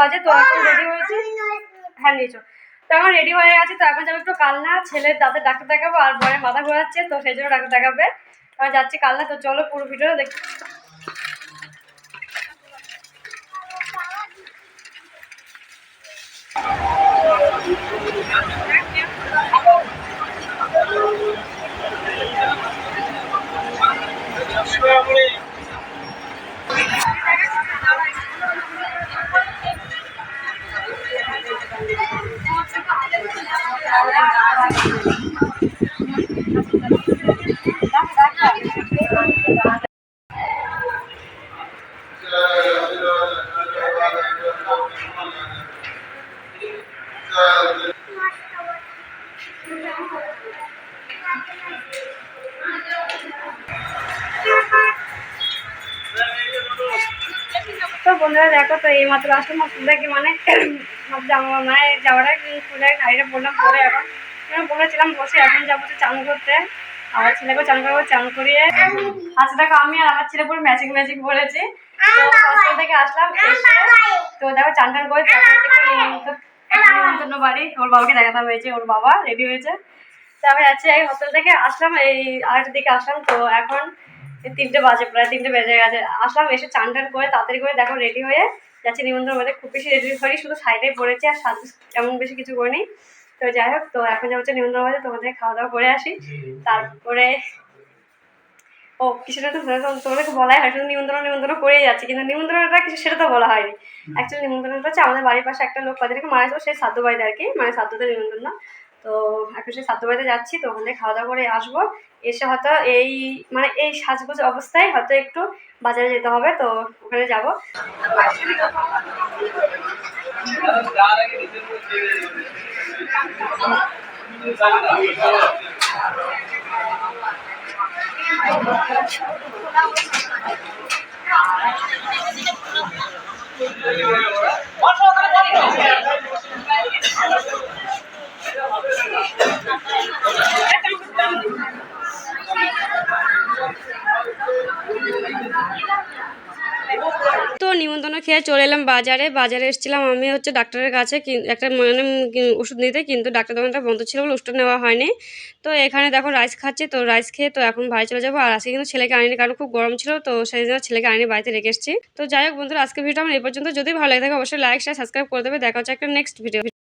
বাজে, তো এখন রেডি হয়েছি। হ্যাঁ নিয়েছো, তো এখন রেডি হয়ে গেছে। তো এখন যাবো একটু কালনা, ছেলের দাঁতের ডাক্তার দেখাবো, আর বরের মাথা ঘোরাচ্ছে, তো সেই জন্য ডাক্তার দেখাবে। এখন যাচ্ছি কালনা, তো চলো পুরো ভিডিও দেখ। তো বন্ধুরা দেখো, তো এই মাত্র আসলাম হসপিটাল থেকে, মানে মায়ের যাওয়াটা স্কুলের গাড়িটা বললাম পরে, এখন বলেছিলাম বসে, এখন যাবো চান করতে, আমার ছেলেকেও চান করবো, চান করিয়ে। আচ্ছা দেখো, আমি আর আমার ছেলে পুরো ম্যাচিং ম্যাচিং করেছি। তো হসপিটাল থেকে আসলাম, তো দেখো চান টান করে নিমন্ত্রণ বাড়ি, ওর বাবাকে দেখাতে হয়েছে, ওর বাবা রেডি হয়েছে। তো আমি যাচ্ছি, এই হসপিটাল থেকে আসলাম, এই 8টার দিকে আসলাম। তো এখন 3টে বাজে, প্রায় 3টে বেজে গেছে। আসলাম, এসে চান টান করে তাড়াতাড়ি করে দেখো রেডি হয়ে যাচ্ছি নিমন্ত্রণ বাড়িতে। খুব বেশি রেডি করি, শুধু সাইডেই পড়েছি, আর সাজ এমন বেশি কিছু করিনি। তো যাই হোক, তো এখন যাচ্ছে নিমন্ত্রণ বাড়িতে, তোমাদের খাওয়া দাওয়া করে আসি। তারপরে ও কিছুটা তো তোমাদেরকে বলাই হয়, শুধু নিমন্ত্রণ করেই যাচ্ছে, কিন্তু নিমন্ত্রণটা কিছু সেটা তো বলা হয়নি। অ্যাকচুয়ালি নিমন্ত্রণটা হচ্ছে আমাদের বাড়ির পাশে একটা লোক তাদেরকে মারা গেছিল, সেই শ্রাদ্ধ বাড়িতে আর কি, মানে শ্রাদ্ধতে নিমন্ত্রণ না। তো এখন সেই শ্রাদ্ধ বাড়িতে যাচ্ছি, তো ওখানে খাওয়া দাওয়া করে আসবো। এসে হয়তো এই মানে এই সাজগোজ অবস্থায় হয়তো একটু বাজারে যেতে হবে, তো ওখানে যাবো। তো নিমন্ত্রণ খেয়ে চলে এলাম বাজারে এসেছিলাম আমি হচ্ছে ডাক্তারের কাছে, একটা মানে ওষুধ নিতে, কিন্তু ডাক্তার দোকানটা বন্ধ ছিল বলে ওষুধটা নেওয়া হয়নি। তো এখানে দেখো রাইস খাচ্ছি, তো রাইস খেয়ে তো এখন বাড়ি চলে যাবো। আর আজকে কিন্তু ছেলেকে আনিনি, কারণ খুব গরম ছিল, তো সেই জন্য ছেলেকে আনিনি, বাড়িতে রেখে এসেছি। তো যাই হোক বন্ধুরা, আজকে ভিডিওটা আমার এই পর্যন্ত। যদি ভালো লাগে থাকে অবশ্যই লাইক শেয়ার সাবস্ক্রাইব করে দেবে। দেখা হচ্ছে একটা নেক্সট ভিডিও।